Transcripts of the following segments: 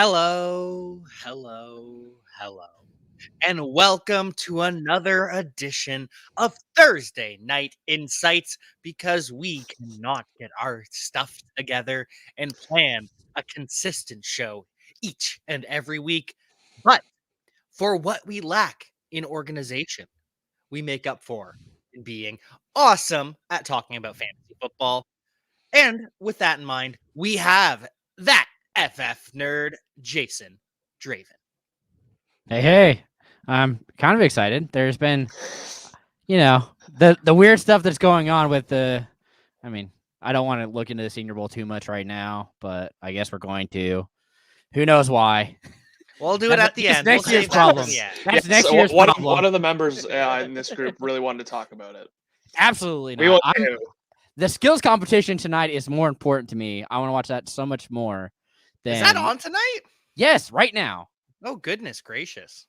Hello, hello, hello, and welcome to another edition of Thursday Night Insights because we cannot get our stuff together and plan a consistent show each and every week. But for what we lack in organization, we make up for in being awesome at talking about fantasy football. And with that in mind, we have that FF nerd, Jason Draven. Hey, I'm kind of excited. There's been, the weird stuff that's going on with I mean, I don't want to look into the Senior Bowl too much right now, but I guess we're going to. Who knows why? We'll do it at the end. Next We'll year's save that for problem. the end. That's Yes, next year's one problem. of the members in this group really wanted to talk about it. Absolutely We not. won't say who. The skills competition tonight is more important to me. I want to watch that so much more. Is that on tonight? Yes, right now. Oh, goodness gracious.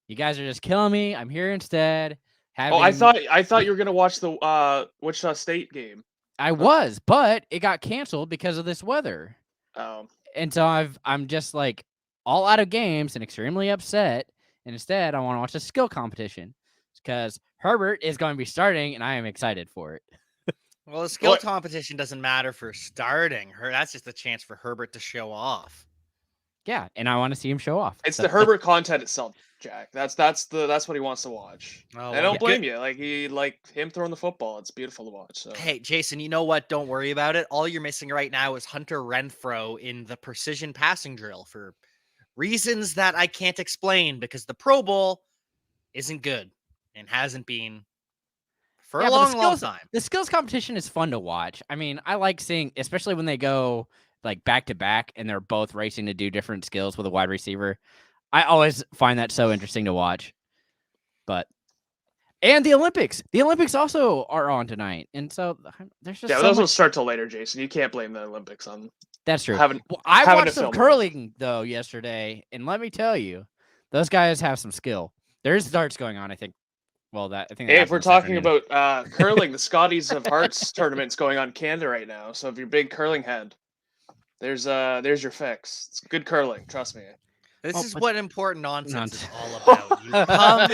You guys are just killing me. I'm here instead. I thought you were gonna watch the Wichita State game. I was, but it got canceled because of this weather. Oh. And so I'm just like all out of games and extremely upset. And instead, I want to watch a skill competition because Herbert is going to be starting, and I am excited for it. Well, the skill competition doesn't matter for starting. That's just a chance for Herbert to show off. Yeah, and I want to see him show off. It's the Herbert content itself, Jack. That's what he wants to watch. Oh, I don't blame you. Like him throwing the football. It's beautiful to watch. So. Hey, Jason, you know what? Don't worry about it. All you're missing right now is Hunter Renfrow in the precision passing drill for reasons that I can't explain because the Pro Bowl isn't good and hasn't been for a long time. The skills competition is fun to watch. I mean, I like seeing, especially when they go like back to back and they're both racing to do different skills with a wide receiver. I always find that so interesting to watch. And the Olympics also are on tonight. And so there's just those won't start till later, Jason. You can't blame the Olympics on. That's true. I watched some curling though yesterday, and let me tell you, those guys have some skill. There's darts going on, I think. Well, if we're talking about curling, the Scotties of Hearts tournament's going on in Canada right now. So if you're a big curling head, there's your fix. It's good curling, trust me. This is what important nonsense is all about. You come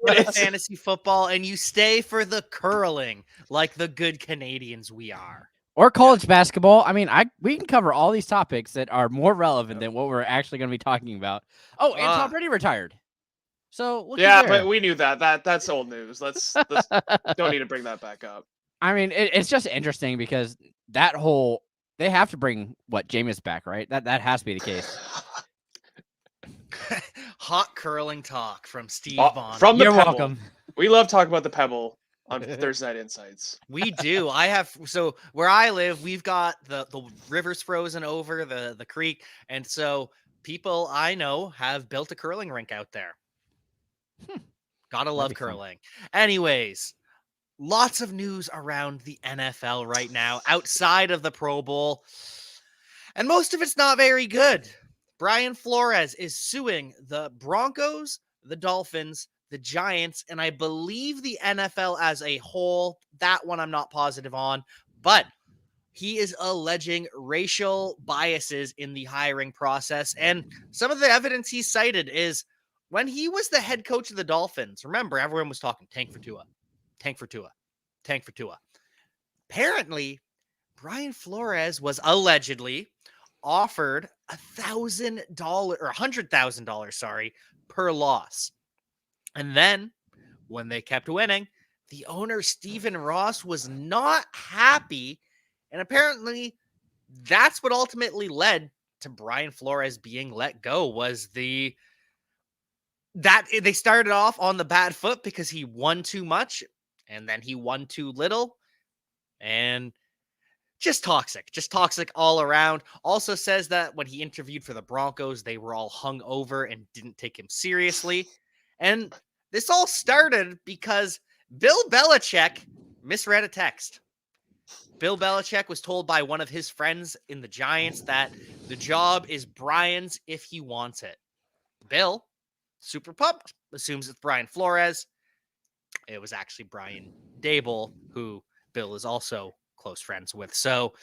for fantasy football and you stay for the curling like the good Canadians we are. Or college basketball. I mean, we can cover all these topics that are more relevant than what we're actually going to be talking about. Oh, and Tom Brady retired. So but we knew that. That's old news. Let's don't need to bring that back up. I mean, it's just interesting because they have to bring Jameis back, right? That has to be the case. Hot curling talk from Steve Bond. From the You're Pebble. welcome. We love talking about the Pebble on Thursday Night Insights. We do. So where I live, we've got the rivers frozen over the creek, and so people I know have built a curling rink out there. Gotta love curling. Anyways, lots of news around the NFL right now outside of the Pro Bowl, and most of it's not very good. Brian Flores is suing the Broncos, the Dolphins, the Giants, and I believe the NFL as a whole. That one I'm not positive on, but he is alleging racial biases in the hiring process. And some of the evidence he cited is when he was the head coach of the Dolphins. Remember, everyone was talking tank for Tua, tank for Tua, tank for Tua. Apparently, Brian Flores was allegedly offered $1,000 or $100,000, per loss. And then when they kept winning, the owner, Stephen Ross, was not happy. And apparently that's what ultimately led to Brian Flores being let go, was that they started off on the bad foot because he won too much and then he won too little. And just toxic all around. Also says that when he interviewed for the Broncos, they were all hung over and didn't take him seriously. And this all started because Bill Belichick misread a text. Bill Belichick was told by one of his friends in the Giants that the job is Brian's if he wants it. Bill, super pumped, assumes it's Brian Flores. It was actually Brian Dable, who Bill is also close friends with. So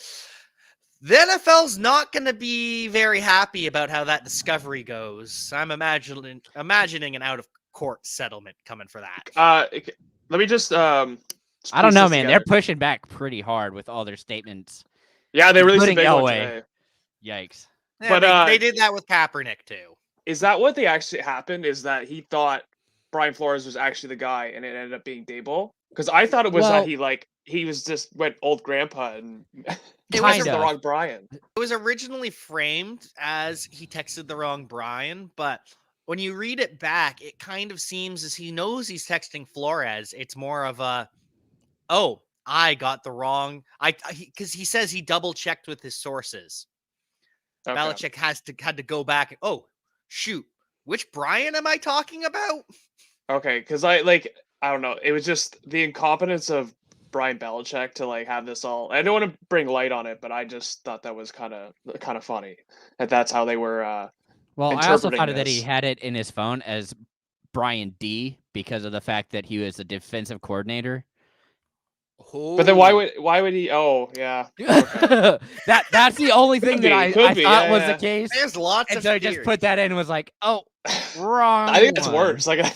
The NFL's not going to be very happy about how that discovery goes. I'm imagining an out of court settlement coming for that. Let me just I don't piece know, this man. together. They're pushing back pretty hard with all their statements. Yeah, they released a including big one Elway. today. Yikes. Yeah, But they did that with Kaepernick too. Is that what they actually happened? Is that he thought Brian Flores was actually the guy, and it ended up being Dable? Because I thought it was that he was just went old grandpa and It was texted the wrong Brian. It was originally framed as he texted the wrong Brian, but when you read it back, it kind of seems as he knows he's texting Flores. It's more of a, oh, I got the wrong. Because he says he double checked with his sources. Okay. Belichick had to go back. Oh, shoot, which Brian am I talking about? Okay, because I don't know. It was just the incompetence of Brian Belichick to like have this all. I don't want to bring light on it, but I just thought that was kind of funny that that's how they were. Well, I also thought that this. he had it in his phone as Brian D because of the fact that he was the defensive coordinator. But then why would he? Oh yeah, okay. that's the only thing that I thought was the case. There's lots and of so I just put that in and was like, oh, wrong. I think it's worse. Like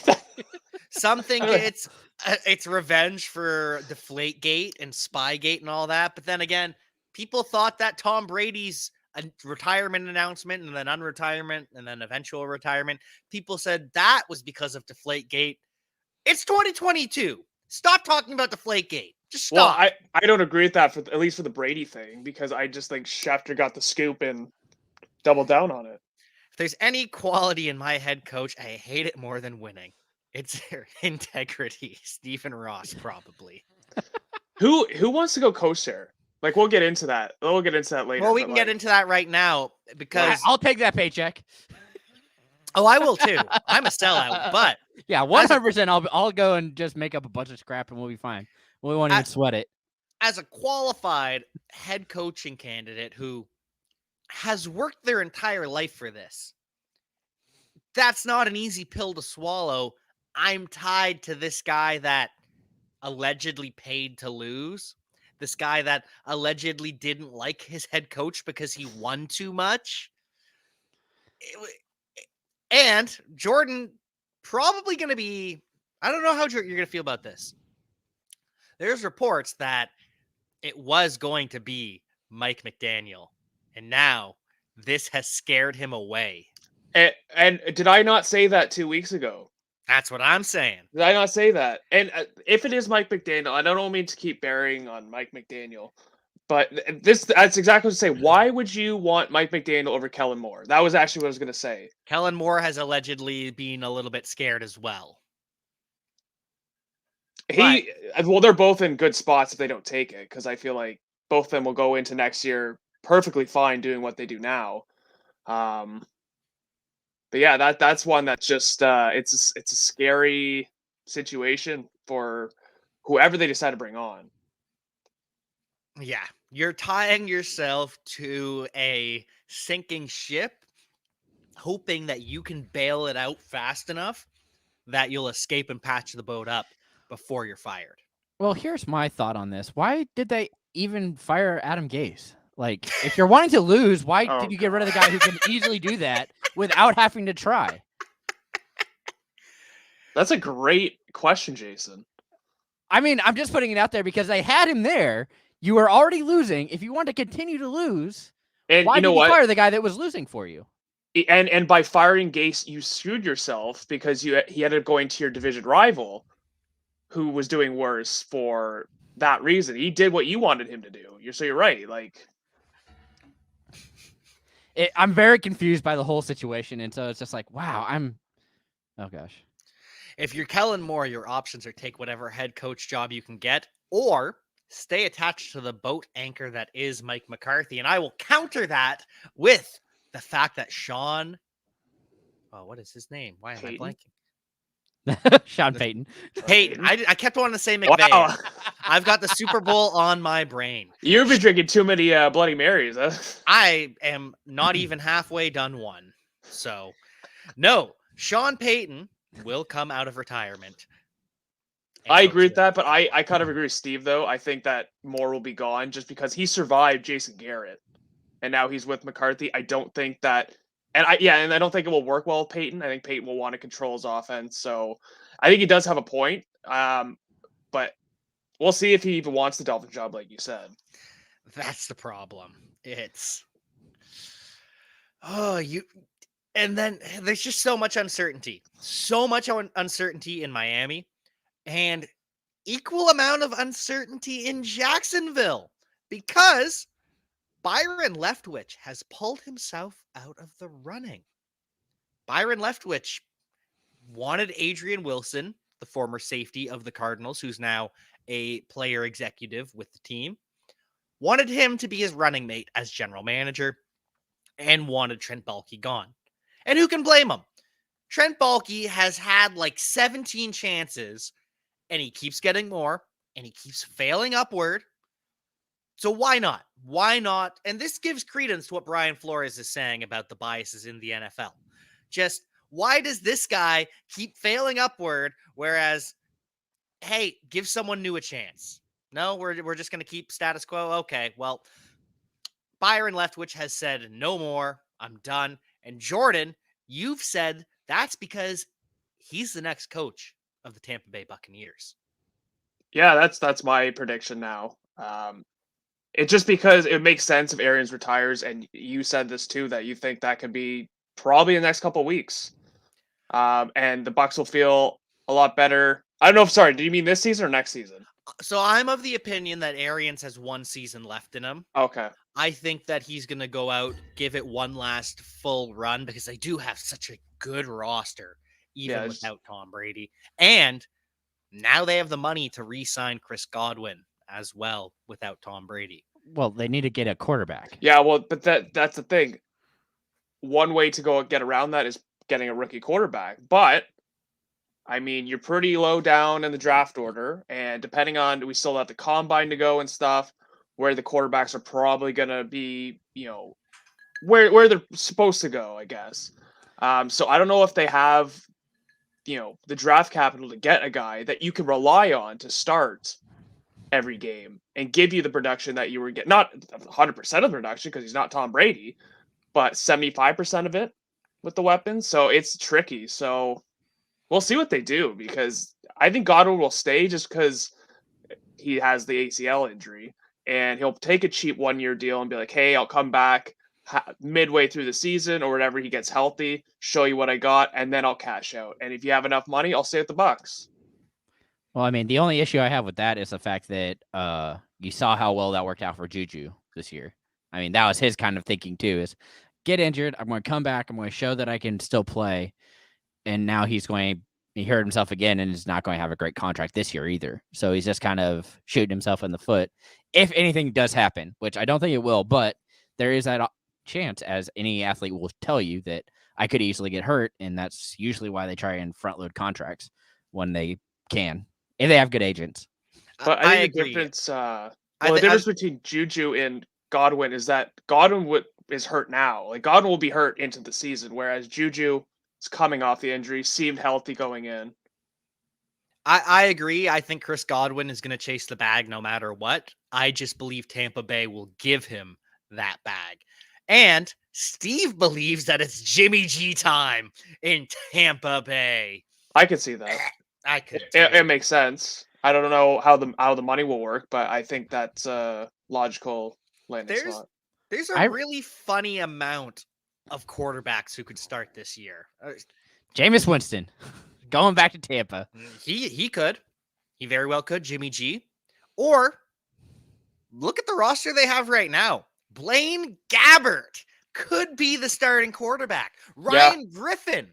some think it's revenge for Deflategate and Spygate and all that. But then again, people thought that Tom Brady's retirement announcement and then unretirement and then eventual retirement, people said that was because of Deflategate. It's 2022. Stop talking about Deflategate. Just stop. Well, I don't agree with that at least for the Brady thing, because I just think Schefter got the scoop and doubled down on it. If there's any quality in my head coach, I hate it more than winning. It's their integrity. Stephen Ross, probably. Who wants to go coach there? Like, we'll get into that. We'll get into that later. Well, we can get into that right now because I'll take that paycheck. Oh, I will too. I'm a sellout, but yeah, 100%. I'll go and just make up a bunch of scrap and we'll be fine. We won't even sweat it. As a qualified head coaching candidate who has worked their entire life for this, that's not an easy pill to swallow. I'm tied to this guy that allegedly paid to lose. This guy that allegedly didn't like his head coach because he won too much. And Jordan probably going to be, I don't know how you're going to feel about this. There's reports that it was going to be Mike McDaniel. And now this has scared him away. And did I not say that 2 weeks ago? That's what I'm saying. Did I not say that? And if it is Mike McDaniel, I don't mean to keep burying on Mike McDaniel, but that's exactly what to say. Why would you want Mike McDaniel over Kellen Moore? That was actually what I was going to say. Kellen Moore has allegedly been a little bit scared as well. Well, they're both in good spots if they don't take it, because I feel like both of them will go into next year perfectly fine doing what they do now. But yeah, that's one that's just it's a scary situation for whoever they decide to bring on. Yeah, you're tying yourself to a sinking ship, hoping that you can bail it out fast enough that you'll escape and patch the boat up before you're fired. Well, here's my thought on this. Why did they even fire Adam Gase? Like, if you're wanting to lose, why did you get rid of the guy who can easily do that without having to try? That's a great question, Jason. I mean, I'm just putting it out there because they had him there. You were already losing. If you want to continue to lose, and why did you fire the guy that was losing for you? And by firing Gase, you screwed yourself because he ended up going to your division rival, who was doing worse for that reason. He did what you wanted him to do. You're right. Like, I'm very confused by the whole situation, and so it's just like, wow, oh gosh. If you're Kellen Moore, your options are take whatever head coach job you can get, or stay attached to the boat anchor that is Mike McCarthy. And I will counter that with the fact that Sean, what is his name? Why am Payton? I blanking? Sean Payton. Payton. I kept wanting to say McVay. Wow. I've got the Super Bowl on my brain. You've been drinking too many Bloody Marys. Huh? I am not even halfway done one. So, no, Sean Payton will come out of retirement. I agree with that, but I kind of agree with Steve, though. I think that Moore will be gone just because he survived Jason Garrett. and now he's with McCarthy. I don't think that, and I don't think it will work well with Peyton. I think Peyton will want to control his offense. So I think he does have a point. But we'll see if he even wants the Dolphin job, like you said. That's the problem. It's and then there's just so much uncertainty. So much uncertainty in Miami and equal amount of uncertainty in Jacksonville because Byron Leftwich has pulled himself out of the running. Byron Leftwich wanted Adrian Wilson, the former safety of the Cardinals, who's now a player executive with the team, wanted him to be his running mate as general manager and wanted Trent Baalke gone. And who can blame him? Trent Baalke has had like 17 chances and he keeps getting more and he keeps failing upward. So why not? Why not? And this gives credence to what Brian Flores is saying about the biases in the NFL. Just why does this guy keep failing upward, whereas, hey, give someone new a chance? No, we're just going to keep status quo. Okay, well, Byron Leftwich has said no more. I'm done. And Jordan, you've said that's because he's the next coach of the Tampa Bay Buccaneers. Yeah, that's my prediction now. It's just because it makes sense if Arians retires, and you said this too, that you think that could be probably in the next couple of weeks. And the Bucs will feel a lot better. I don't know if, sorry, do you mean this season or next season? So I'm of the opinion that Arians has one season left in him. Okay. I think that he's going to go out, give it one last full run because they do have such a good roster, even without Tom Brady. And now they have the money to re-sign Chris Godwin as well without Tom Brady. Well, they need to get a quarterback. Yeah, well, but that's the thing. One way to go get around that is getting a rookie quarterback. But, I mean, you're pretty low down in the draft order. And depending on, we still have the combine to go and stuff, where the quarterbacks are probably going to be, where they're supposed to go, I guess. So I don't know if they have, the draft capital to get a guy that you can rely on to start every game and give you the production that you were getting. Not 100% of the production because he's not Tom Brady, but 75% of it with the weapons. So it's tricky. So we'll see what they do, because I think Godwin will stay just because he has the ACL injury, and he'll take a cheap 1-year deal and be like, hey, I'll come back midway through the season or whenever he gets healthy, show you what I got, and then I'll cash out. And if you have enough money, I'll stay at the Bucs. Well, I mean, the only issue I have with that is the fact that you saw how well that worked out for Juju this year. I mean, that was his kind of thinking too, is get injured, I'm going to come back, I'm going to show that I can still play. And now he hurt himself again and is not going to have a great contract this year either. So he's just kind of shooting himself in the foot. If anything does happen, which I don't think it will, but there is that chance, as any athlete will tell you, that I could easily get hurt. And that's usually why they try and front load contracts when they can, if they have good agents. But I think the difference, the difference between Juju and Godwin is that Godwin is hurt now. Like, Godwin will be hurt into the season, whereas Juju is coming off the injury, seemed healthy going in. I agree. I think Chris Godwin is going to chase the bag no matter what. I just believe Tampa Bay will give him that bag. And Steve believes that it's Jimmy G time in Tampa Bay. I could see that. I could. It makes sense. I don't know how the money will work, but I think that's a logical landing spot. There's a really funny amount of quarterbacks who could start this year. Jameis Winston, going back to Tampa. He could. He very well could. Jimmy G. Or look at the roster they have right now. Blaine Gabbert could be the starting quarterback. Ryan Griffin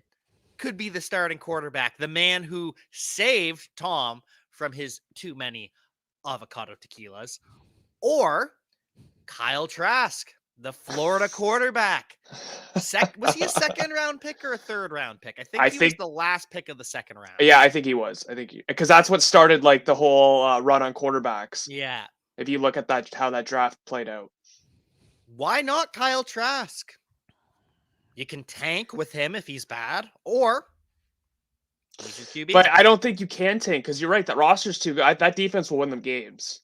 could be the starting quarterback. The man who saved Tom from his too many avocado tequilas. Or Kyle Trask, the Florida quarterback. Was he a second round pick or a third round pick? I think he was the last pick of the second round. Yeah, I think he was. Because that's what started like the whole run on quarterbacks. Yeah. If you look at that, how that draft played out. Why not Kyle Trask? You can tank with him if he's bad, or he's your QB. But I don't think you can tank, because you're right. That roster's too good. That defense will win them games.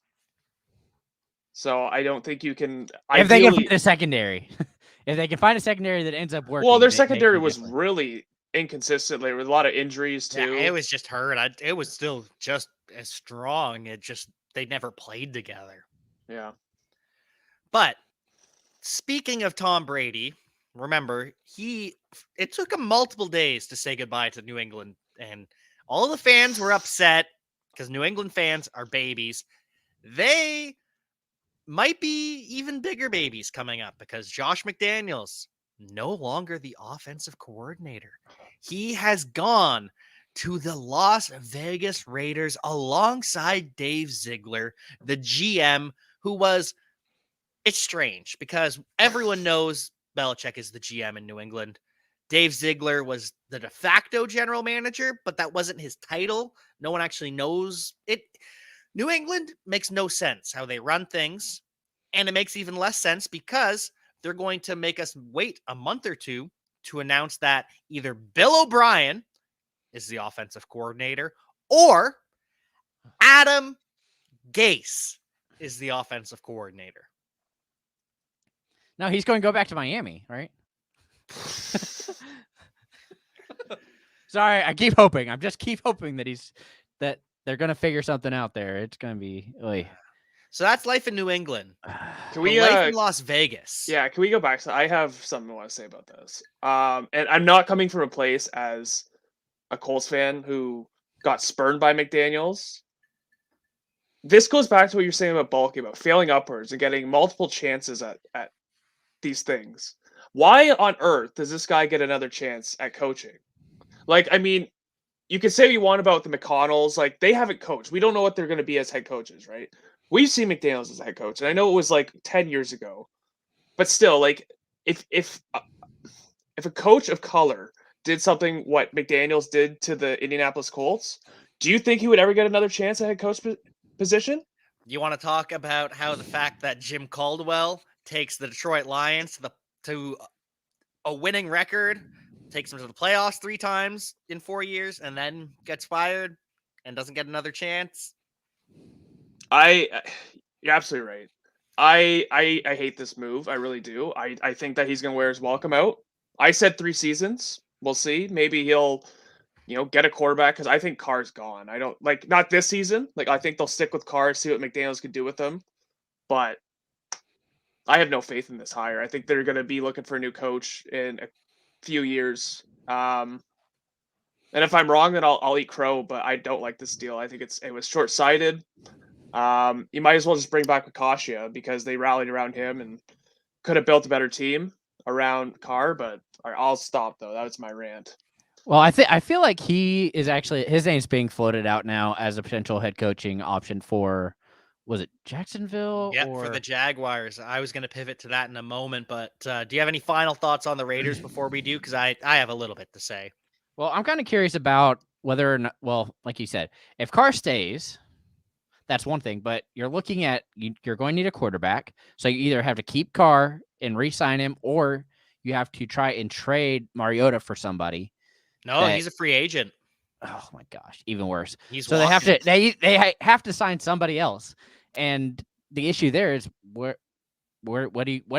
So I don't think you can. If they can Ideally, find a secondary, if they can find a secondary that ends up working. well, their they secondary can was definitely- really inconsistent. There was a lot of injuries Yeah, too. it was just hurt. It was still just as strong. It just they never played together. Yeah. But speaking of Tom Brady, remember it took him multiple days to say goodbye to New England, and all the fans were upset because New England fans are babies. They might be even bigger babies coming up because Josh McDaniels no longer the offensive coordinator. He has gone to the Las Vegas Raiders alongside Dave Ziegler, the GM, who was it's strange because everyone knows Belichick is the GM in New England. Dave Ziegler was the de facto general manager, but that wasn't his title. No one actually knows it. New England makes no sense how they run things. And it makes even less sense because they're going to make us wait a month or two to announce that either Bill O'Brien is the offensive coordinator or Adam Gase is the offensive coordinator. No, he's going to go back to Miami, right? Sorry, I keep hoping. I'm just keep hoping that they're going to figure something out there. It's going to be. So that's life in New England. Can But we? life in Las Vegas. Yeah. Can we go back? So I have something I want to say about this. And I'm not coming from a place as a Colts fan who got spurned by McDaniels. This goes back to what you're saying about Bulky, about failing upwards and getting multiple chances at these things. Why on earth does this guy get another chance at coaching? Like, I mean, you can say what you want about the McConnells. Like, they haven't coached. We don't know what they're going to be as head coaches, right? We've seen McDaniels as a head coach, and I know it was like 10 years ago, but still, like, if a coach of color did something what McDaniels did to the Indianapolis Colts, do you think he would ever get another chance at head coach position? You want to talk about how the fact that Jim Caldwell takes the Detroit Lions to a winning record, takes them to the playoffs 3 times in 4 years, and then gets fired and doesn't get another chance? You're absolutely right. I hate this move. I really do. I think that he's gonna wear his welcome out. I said 3 seasons. We'll see. Maybe he'll, get a quarterback because I think Carr's gone. I don't like not this season. Like I think they'll stick with Carr, see what McDaniels can do with him. But I have no faith in this hire. I think they're gonna be looking for a new coach in a few years. And if I'm wrong, then I'll eat crow. But I don't like this deal. I think it was short sighted. You might as well just bring back Wakashia because they rallied around him and could have built a better team around Carr. But I'll stop though. That was my rant. Well, I feel like he is actually his name's being floated out now as a potential head coaching option for, was it Jacksonville? Yeah, or for the Jaguars. I was going to pivot to that in a moment, but do you have any final thoughts on the Raiders before we do? Because I have a little bit to say. Well, I'm kind of curious about whether or not. Well, like you said, if Carr stays, that's one thing. But you're looking at you're going to need a quarterback, so you either have to keep Carr and re-sign him, or you have to try and trade Mariota for somebody. No, he's a free agent. Oh my gosh, even worse. He's So walking. they have to sign somebody else, and the issue there is what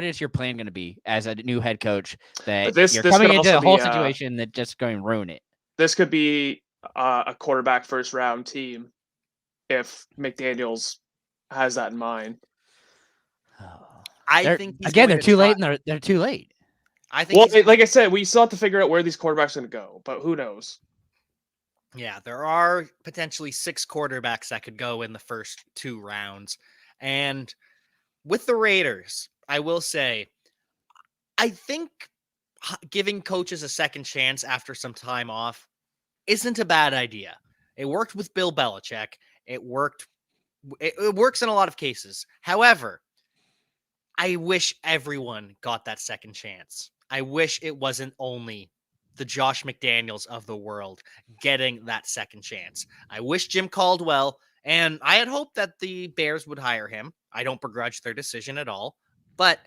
is your plan going to be as a new head coach that This you're could coming into also a whole be, situation that just going to ruin it. This could be a quarterback first round team if McDaniels has that in mind. I think he's again going they're to too try- late, and they're too late. I think Well, he's gonna- like I said, we still have to figure out where these quarterbacks are going to go, but who knows? Yeah, there are potentially 6 quarterbacks that could go in the first 2 rounds. And with the Raiders, I will say, I think giving coaches a second chance after some time off isn't a bad idea. It worked with Bill Belichick. It works in a lot of cases. However, I wish everyone got that second chance. I wish it wasn't only the Josh McDaniels of the world getting that second chance. I wish Jim Caldwell, and I had hoped that the Bears would hire him. I don't begrudge their decision at all, but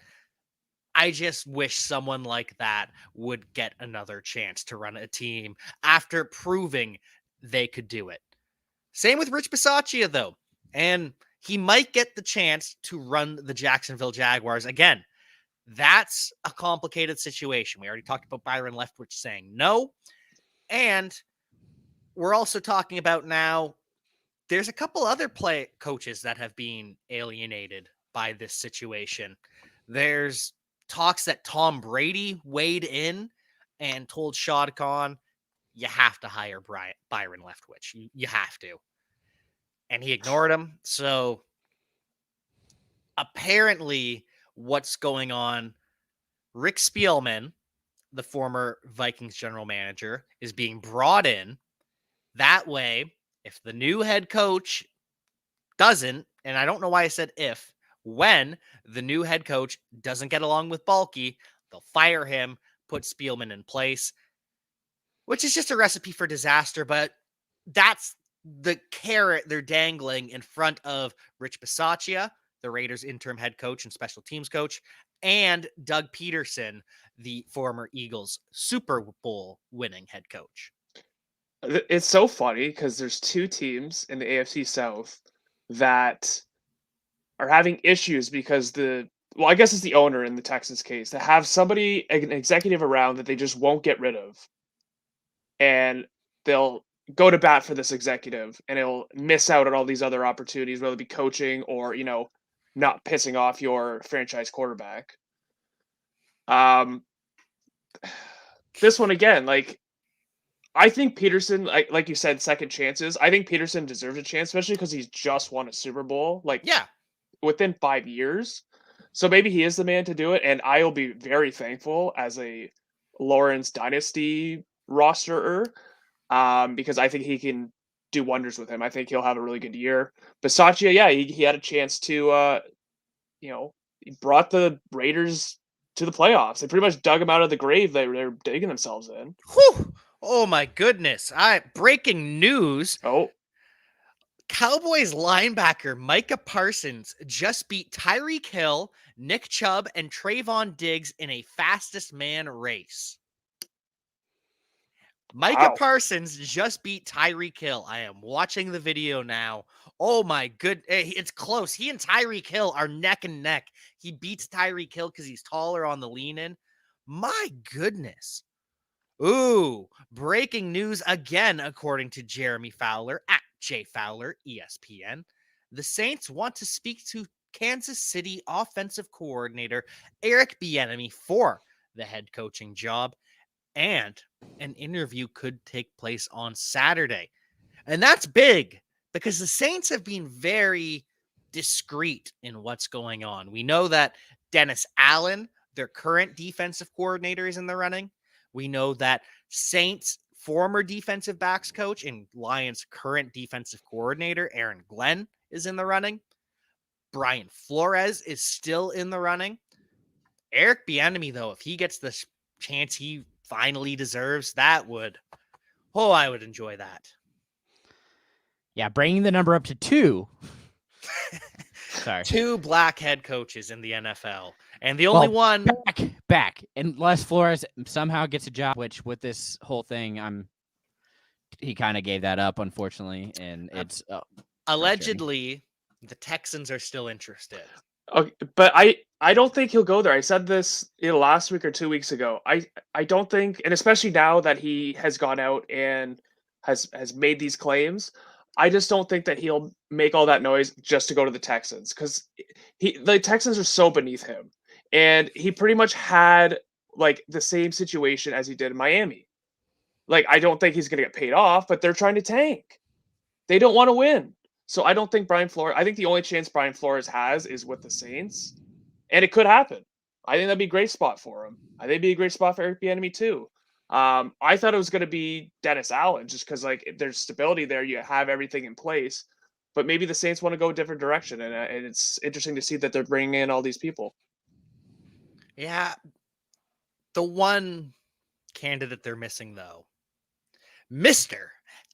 I just wish someone like that would get another chance to run a team after proving they could do it. Same with Rich Bisaccia, though. And he might get the chance to run the Jacksonville Jaguars again. That's a complicated situation. We already talked about Byron Leftwich saying no. And we're also talking about now, there's a couple other coaches that have been alienated by this situation. There's talks that Tom Brady weighed in and told Shad Khan, you have to hire Byron Leftwich. You have to. And he ignored him. So apparently what's going on, Rick Spielman, the former Vikings general manager, is being brought in. That way, if the new head coach doesn't, and I don't know why I said if, when the new head coach doesn't get along with Balky, they'll fire him, put Spielman in place, which is just a recipe for disaster. But that's the carrot they're dangling in front of Rich Bisaccia, the Raiders interim head coach and special teams coach, and Doug Peterson, the former Eagles Super Bowl winning head coach. It's so funny because there's two teams in the AFC South that are having issues because I guess it's the owner in the Texans case, to have somebody, an executive around that they just won't get rid of. And they'll go to bat for this executive and it'll miss out on all these other opportunities, whether it be coaching or, not pissing off your franchise quarterback. This one again, I think Peterson, like you said, second chances. I think Peterson deserves a chance, especially because he's just won a Super Bowl, within 5 years. So maybe he is the man to do it, and I'll be very thankful as a Lawrence Dynasty rosterer, because I think he can do wonders with him. I think he'll have a really good year. Bisaccia, yeah, he had a chance to, he brought the Raiders to the playoffs. They pretty much dug him out of the grave they're digging themselves in. Whew. Oh my goodness. Breaking news. Oh. Cowboys linebacker Micah Parsons just beat Tyreek Hill, Nick Chubb, and Trayvon Diggs in a fastest man race. Micah Parsons just beat Tyreek Hill. I am watching the video now. Oh my good. It's close. He and Tyreek Hill are neck and neck. He beats Tyreek Hill because he's taller on the lean in. My goodness. Ooh, breaking news again, according to Jeremy Fowler at J Fowler, ESPN. The Saints want to speak to Kansas City offensive coordinator Eric Bieniemy for the head coaching job, and an interview could take place on Saturday. And that's big because the Saints have been very discreet in what's going on. We know that Dennis Allen, their current defensive coordinator, is in the running. We know that Saints former defensive backs coach and Lions current defensive coordinator Aaron Glenn is in the running. Brian Flores is still in the running. Eric Bieniemy, though, if he gets the chance he finally deserves, I would enjoy that. Yeah, bringing the number up to 2. Sorry. 2 black head coaches in the NFL. And the only one back, unless Flores somehow gets a job, which with this whole thing, he kind of gave that up, unfortunately, and it's allegedly the Texans are still interested. Okay, but I don't think he'll go there. I said this last week or 2 weeks ago. I don't think, and especially now that he has gone out and has made these claims, I just don't think that he'll make all that noise just to go to the Texans, because the Texans are so beneath him. And he pretty much had the same situation as he did in Miami. I don't think he's going to get paid off, but they're trying to tank. They don't want to win. So I don't think I think the only chance Brian Flores has is with the Saints. And it could happen. I think that'd be a great spot for him. I think it'd be a great spot for Eric Bieniemy too. I thought it was going to be Dennis Allen just because there's stability there. You have everything in place. But maybe the Saints want to go a different direction. And it's interesting to see that they're bringing in all these people. Yeah. The one candidate they're missing, though, Mr.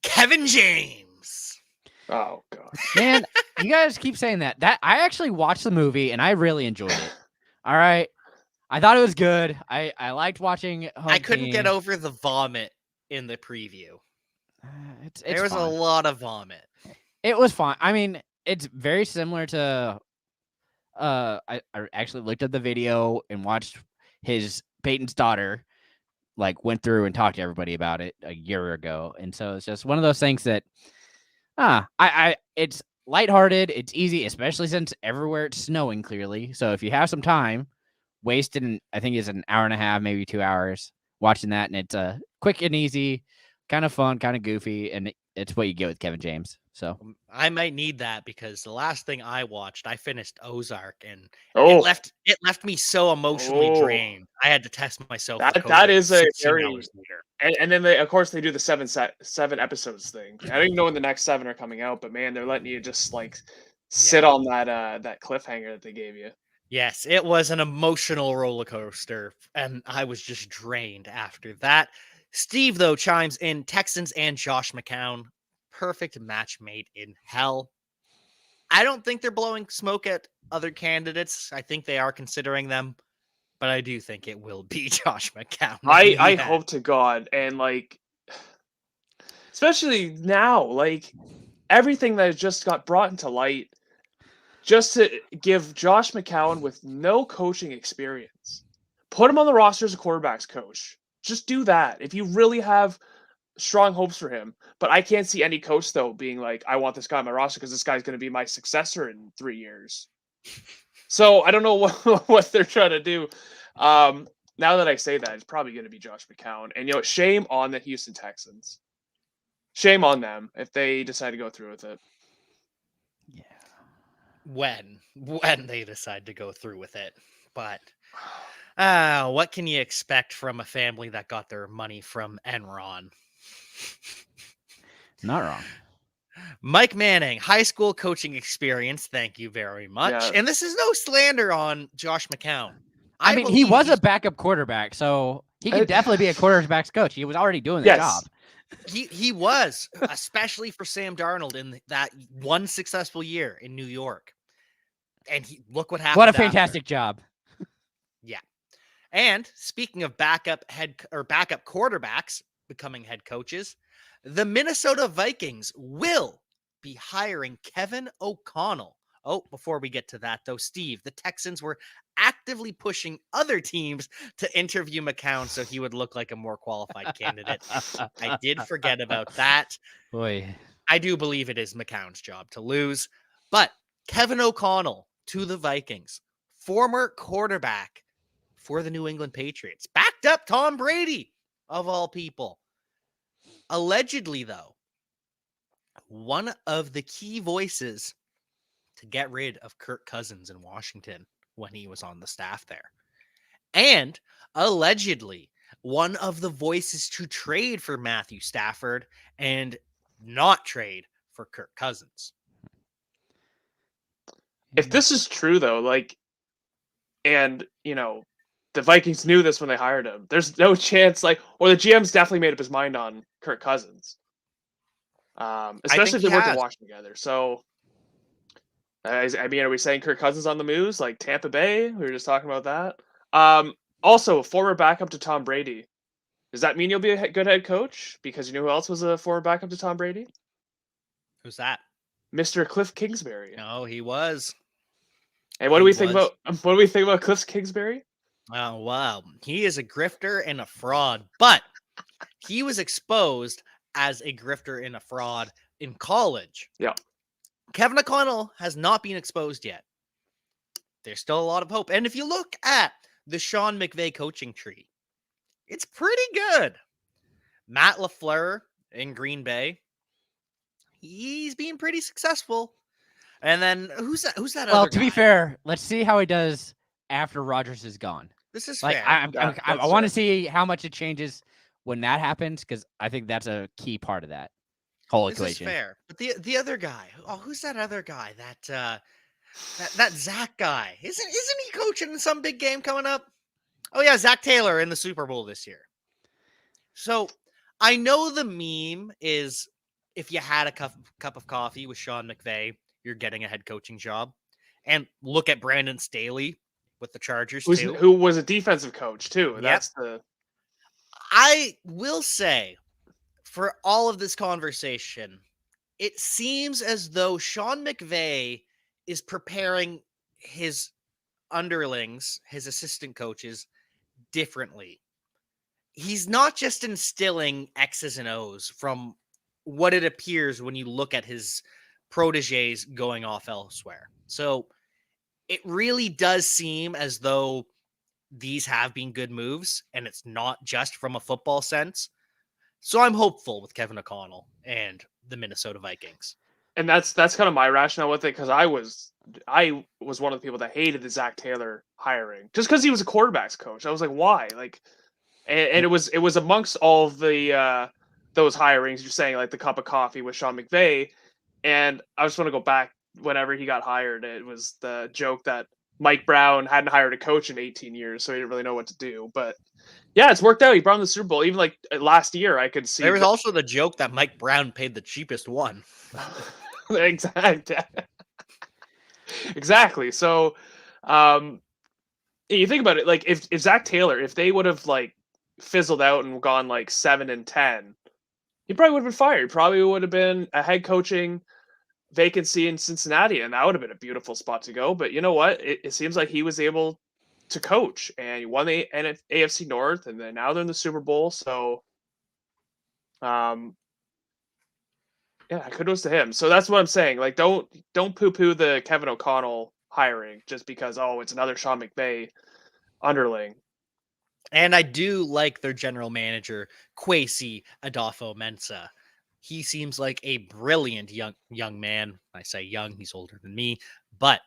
Kevin James. Oh, God. Man, you guys keep saying that. I actually watched the movie, and I really enjoyed it. All right. I thought it was good. I liked watching I couldn't get over the vomit in the preview. There was a lot of vomit. It was fine. I mean, it's very similar to I actually looked at the video and watched his Peyton's daughter went through and talked to everybody about it a year ago. And so it's just one of those things that it's lighthearted, it's easy, especially since everywhere it's snowing clearly. So if you have some time, wasted I think it's an hour and a half, maybe 2 hours watching that, and it's quick and easy, kind of fun, kind of goofy, and it's what you get with Kevin James. So I might need that because the last thing I watched, I finished Ozark, and Oh, it left me so emotionally drained. I had to test myself for that COVID is a 16 very hours later. and then they of course they do the 7 episodes thing. I don't even know when the next 7 are coming out, but man, they're letting you just sit Yeah. on that cliffhanger that they gave you. Yes, it was an emotional roller coaster, and I was just drained after that. Steve, though, chimes in Texans and Josh McCown. Perfect match made in hell. I don't think they're blowing smoke at other candidates. I think they are considering them, but I do think it will be Josh McCown. I hope to God, and especially now, everything that has just got brought into light, just to give Josh McCown with no coaching experience, put him on the roster as a quarterbacks coach. Just do that if you really have strong hopes for him. But I can't see any coach though being like, I want this guy on my roster because this guy's going to be my successor in 3 years. So I don't know what they're trying to do. Now that I say that, it's probably going to be Josh McCown. And shame on the Houston Texans. Shame on them if they decide to go through with it. yeah. When they decide to go through with it. But what can you expect from a family that got their money from Enron? Not wrong. Mike Manning, high school coaching experience. Thank you very much. Yeah. And this is no slander on Josh McCown. I mean, he was a backup quarterback, so he could definitely be a quarterback's coach. He was already doing the job. He was, especially for Sam Darnold in that one successful year in New York. And look what happened. What a fantastic job. Yeah. And speaking of backup quarterbacks becoming head coaches, the Minnesota Vikings will be hiring Kevin O'Connell. Oh, before we get to that, though, Steve, the Texans were actively pushing other teams to interview McCown so he would look like a more qualified candidate. I did forget about that. Boy. I do believe it is McCown's job to lose. But Kevin O'Connell to the Vikings, former quarterback for the New England Patriots, backed up Tom Brady, of all people. Allegedly, though, one of the key voices to get rid of Kirk Cousins in Washington when he was on the staff there. And allegedly, one of the voices to trade for Matthew Stafford and not trade for Kirk Cousins. If this is true, though, and, the Vikings knew this when they hired him, there's no chance, or the GM's definitely made up his mind on Kirk Cousins. Especially if they worked in Washington together. So, I mean, are we saying Kirk Cousins on the moves, like Tampa Bay? We were just talking about that. Also, a former backup to Tom Brady. Does that mean you'll be a good head coach? Because you know who else was a former backup to Tom Brady? Who's that? Mr. Cliff Kingsbury. No, he was. And what do we think about Cliff Kingsbury? Oh, wow. He is a grifter and a fraud, but he was exposed as a grifter and a fraud in college. Yeah. Kevin O'Connell has not been exposed yet. There's still a lot of hope. And if you look at the Sean McVay coaching tree, it's pretty good. Matt LaFleur in Green Bay, he's being pretty successful. And then who's that other guy? Well, to be fair, let's see how he does after Rodgers is gone. This is fair. I want to see how much it changes when that happens, because I think that's a key part of that whole equation. This is fair. But the other guy, who's that other guy? That Zach guy. Isn't he coaching in some big game coming up? Oh yeah, Zach Taylor in the Super Bowl this year. So I know the meme is if you had a cup of coffee with Sean McVay, you're getting a head coaching job. And look at Brandon Staley with the Chargers who was a defensive coach too. Yep. I will say, for all of this conversation, it seems as though Sean McVay is preparing his underlings, his assistant coaches, differently. He's not just instilling X's and O's from what it appears when you look at his proteges going off elsewhere. So it really does seem as though these have been good moves, and it's not just from a football sense. So I'm hopeful with Kevin O'Connell and the Minnesota Vikings. And that's kind of my rationale with it, because I was one of the people that hated the Zach Taylor hiring just because he was a quarterbacks coach. I was like, why? Like, and it was amongst all of the those hirings. You're saying like the cup of coffee with Sean McVay, and I just want to go back whenever he got hired. It was the joke that Mike Brown hadn't hired a coach in 18 years, so he didn't really know what to do. But yeah, it's worked out. He brought him to the Super Bowl. Even like last year, I could see There was also the joke that Mike Brown paid the cheapest one. Exactly. So, you think about it, like if Zach Taylor, if they would have like fizzled out and gone like 7-10, he probably would have been fired. Probably would have been a head coaching vacancy in Cincinnati, and that would have been a beautiful spot to go. But you know what? It seems like he was able to coach, and he won the AFC North, and then now they're in the Super Bowl. So, yeah, kudos to him. So that's what I'm saying. Like, don't poo-poo the Kevin O'Connell hiring just because it's another Sean McVay underling. And I do like their general manager, Kwesi Adolfo-Mensah. He seems like a brilliant young man. I say young, he's older than me, but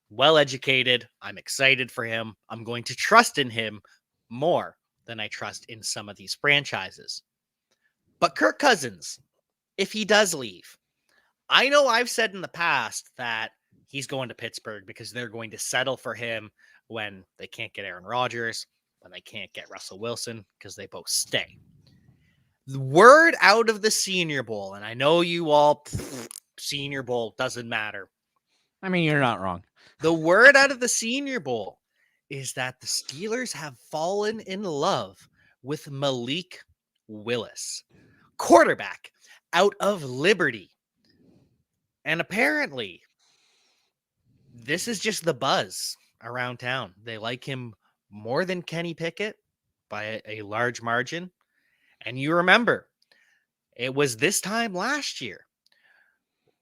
well educated. I'm excited for him. I'm going to trust in him more than I trust in some of these franchises. But Kirk Cousins, if he does leave, I know I've said in the past that he's going to Pittsburgh because they're going to settle for him when they can't get Aaron Rodgers, when they can't get Russell Wilson, because they both stay. The word out of the Senior Bowl, and I know you all, Senior Bowl doesn't matter. I mean, you're not wrong. The word out of the Senior Bowl is that the Steelers have fallen in love with Malik Willis, quarterback out of Liberty. And apparently, this is just the buzz around town. They like him more than Kenny Pickett by a large margin. And you remember, it was this time last year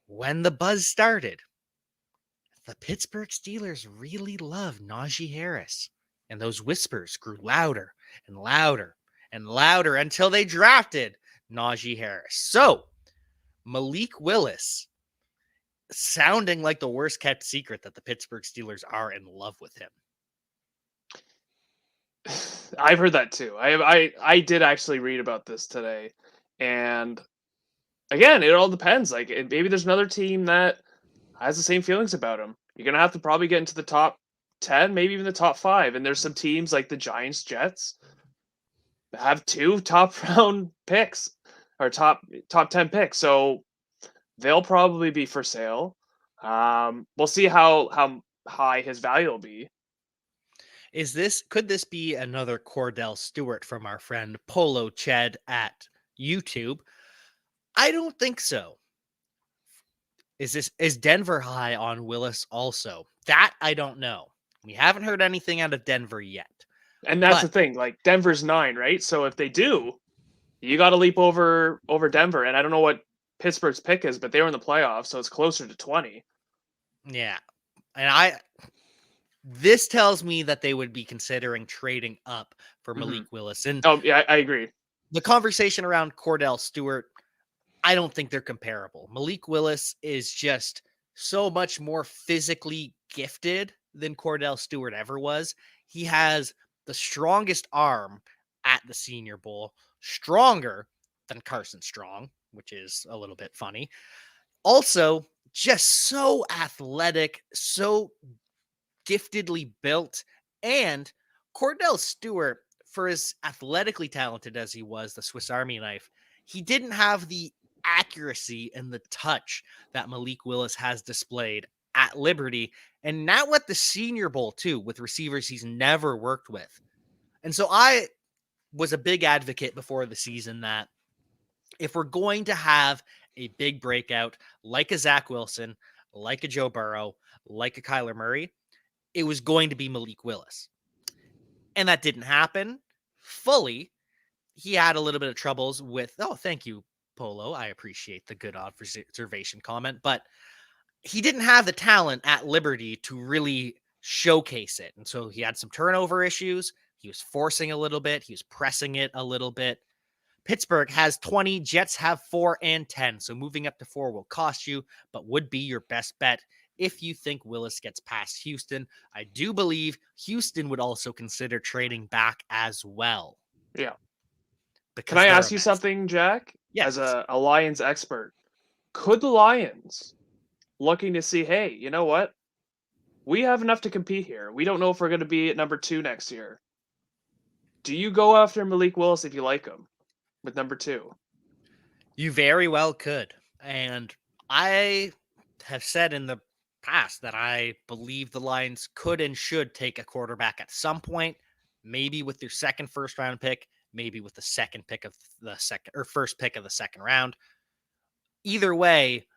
when the buzz started. The Pittsburgh Steelers really love Najee Harris. And those whispers grew louder and louder and louder until they drafted Najee Harris. So, Malik Willis, sounding like the worst kept secret that the Pittsburgh Steelers are in love with him. I've heard that too. I did actually read about this today, and again, it all depends. Like maybe there's another team that has the same feelings about him. You're gonna have to probably get into the top 10, maybe even the top 5. And there's some teams like the Giants, Jets that have 2 top round picks or top 10 picks, so they'll probably be for sale. We'll see how high his value will be. Could this be another Cordell Stewart from our friend Polo Ched at YouTube? I don't think so. Is Denver high on Willis also? That I don't know. We haven't heard anything out of Denver yet. And that's the thing. Like Denver's 9, right? So if they do, you got to leap over Denver. And I don't know what Pittsburgh's pick is, but they were in the playoffs, so it's closer to 20. Yeah, and this tells me that they would be considering trading up for Malik Willis. And yeah, I agree. The conversation around Cordell Stewart, I don't think they're comparable. Malik Willis is just so much more physically gifted than Cordell Stewart ever was. He has the strongest arm at the Senior Bowl, stronger than Carson Strong, which is a little bit funny. Also, just so athletic, so giftedly built. And Cordell Stewart, for as athletically talented as he was, the Swiss Army knife, he didn't have the accuracy and the touch that Malik Willis has displayed at Liberty, and now at the Senior Bowl too, with receivers he's never worked with. And so I was a big advocate before the season that if we're going to have a big breakout like a Zach Wilson, like a Joe Burrow, like a Kyler Murray, it was going to be Malik Willis. And that didn't happen fully. He had a little bit of troubles with, oh, thank you, Polo. I appreciate the good observation comment, but he didn't have the talent at Liberty to really showcase it. And so he had some turnover issues. He was forcing a little bit. He was pressing it a little bit. Pittsburgh has 20. Jets have 4 and 10. So moving up to 4 will cost you, but would be your best bet if you think Willis gets past Houston. I do believe Houston would also consider trading back as well. Yeah. Because Can I they're ask a you mess. something, Jack? Yes. As a Lions expert, could the Lions, looking to see, hey, you know what? We have enough to compete here. We don't know if we're going to be at number 2 next year. Do you go after Malik Willis if you like him with number 2? You very well could. And I have said in the past that I believe the Lions could and should take a quarterback at some point, maybe with their second first round pick, maybe with the second pick of the second or first pick of the second round. Either way,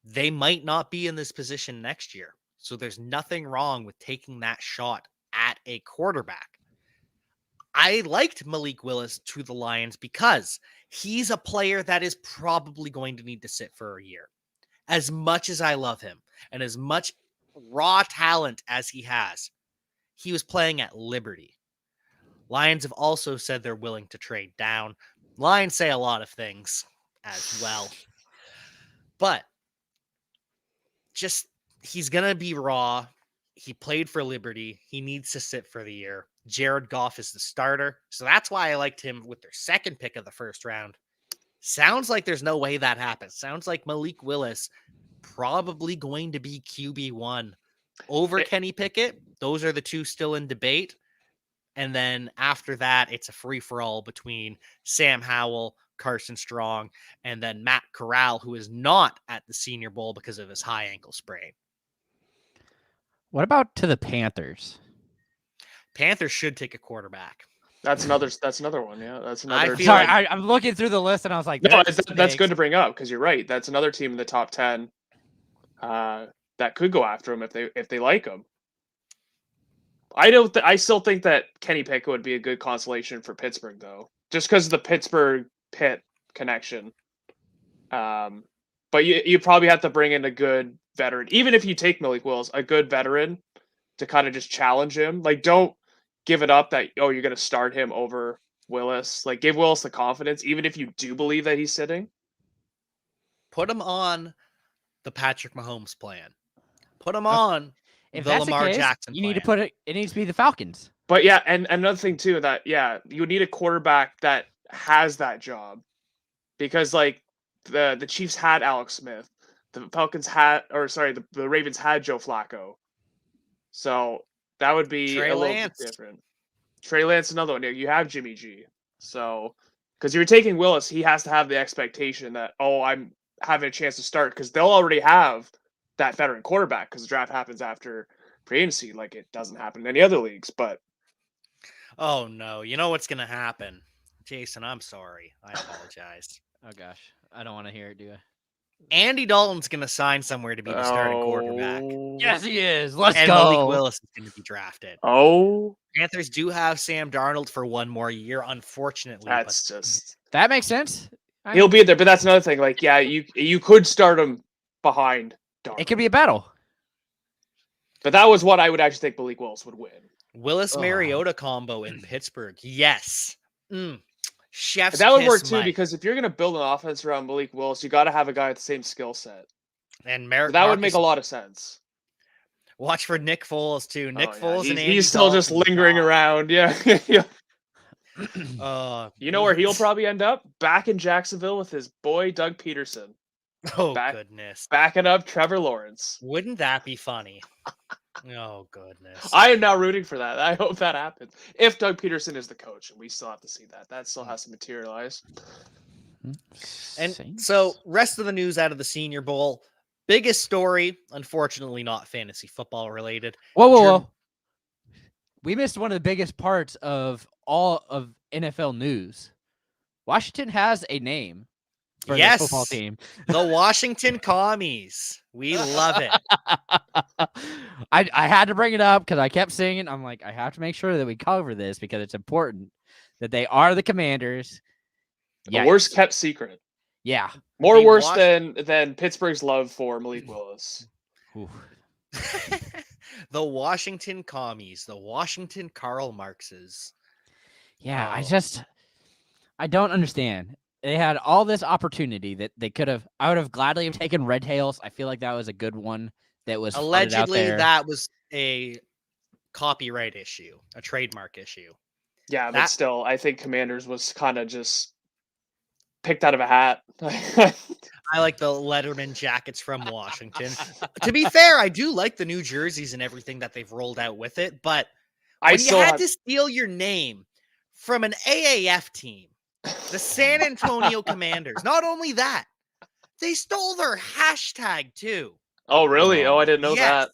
they might not be in this position next year. So there's nothing wrong with taking that shot at a quarterback. I liked Malik Willis to the Lions because he's a player that is probably going to need to sit for a year. As much as I love him and as much raw talent as he has, he was playing at Liberty. Lions have also said they're willing to trade down. Lions say a lot of things as well. But just, he's going to be raw. He played for Liberty. He needs to sit for the year. Jared Goff is the starter. So that's why I liked him with their second pick of the first round. Sounds like there's no way that happens. Sounds like Malik Willis probably going to be QB1 over Kenny Pickett. Those are the two still in debate. And then after that, it's a free-for-all between Sam Howell, Carson Strong, and then Matt Corral, who is not at the Senior Bowl because of his high ankle sprain. What about to the Panthers? Panthers should take a quarterback. That's another one. Yeah, that's another. feel Sorry, like- I'm looking through the list and I was like, No, this that's good stinks. to bring up because you're right. That's another team in the top 10 that could go after him if they like him. I still think that Kenny Pickett would be a good consolation for Pittsburgh, though, just because of the Pittsburgh Pitt connection. But you probably have to bring in a good veteran, even if you take Malik Willis, a good veteran to kind of just challenge him. Like, don't give it up that you're going to start him over Willis. Like, give Willis the confidence, even if you do believe that he's sitting. Put him on the Patrick Mahomes plan. Put him on If the that's Lamar the case, Jackson you need to plan. put it. It needs to be the Falcons. But yeah, and another thing too, that you need a quarterback that has that job, because like the Chiefs had Alex Smith, the Falcons had, the Ravens had Joe Flacco, so that would be Trey a little Lance. bit different. Trey Lance, another one. You have Jimmy G, so because you're taking Willis, he has to have the expectation that I'm having a chance to start because they'll already have that veteran quarterback because the draft happens after free agency, like it doesn't happen in any other leagues, but. Oh, no. You know what's going to happen? Jason, I'm sorry. I apologize. Oh gosh, I don't want to hear it, do I? Andy Dalton's going to sign somewhere to be the starting quarterback. Yes, he is. Let's And go. Malik Willis is going to be drafted. Oh, Panthers do have Sam Darnold for one more year, unfortunately. that's just That makes sense. he'll be there, but that's another thing. Like, yeah, you could start him behind Darnold. It could be a battle. But that was what I would actually think Malik Willis would win. Willis Mariota combo in Pittsburgh. Yes. Chef's But that would kiss, work too, Mike. because if you're going to build an offense around Malik Willis, you got to have a guy with the same skill set. And That would make a lot of sense. Watch for Nick Foles too. Nick Foles and Andy he's still just Dalton. lingering around. Yeah. You know where he'll probably end up? Back in Jacksonville with his boy Doug Peterson, Oh, back- goodness. backing up Trevor Lawrence. Wouldn't that be funny? Oh, goodness. I am now rooting for that. I hope that happens. If Doug Peterson is the coach, and we still have to see that. That still has to materialize. And so, rest of the news out of the Senior Bowl. Biggest story, unfortunately, not fantasy football related. Whoa. We missed one of the biggest parts of all of NFL news. Washington has a name. for this football Yes. team. The Washington Commies. We love it. I had to bring it up because I kept saying it. I'm like, I have to make sure that we cover this because it's important that they are the Commanders. A worst Yikes. kept secret. Yeah. More The worse than Pittsburgh's love for Malik Willis. Ooh. The Washington Commies. The Washington Karl Marxes. Yeah, Oh. I don't understand. They had all this opportunity that they could have. I would have gladly have taken Red Tails. I feel like that was a good one that was floated out Allegedly, there. that was a copyright issue, a trademark issue. Yeah, but That- still, I think Commanders was kind of just picked out of a hat. I like the Letterman jackets from Washington. To be fair, I do like the new jerseys and everything that they've rolled out with it, but I when you still had have, to steal your name from an AAF team, the San Antonio Commanders, not only that, they stole their hashtag too. Oh, really? Oh, I Oh. didn't know Yes.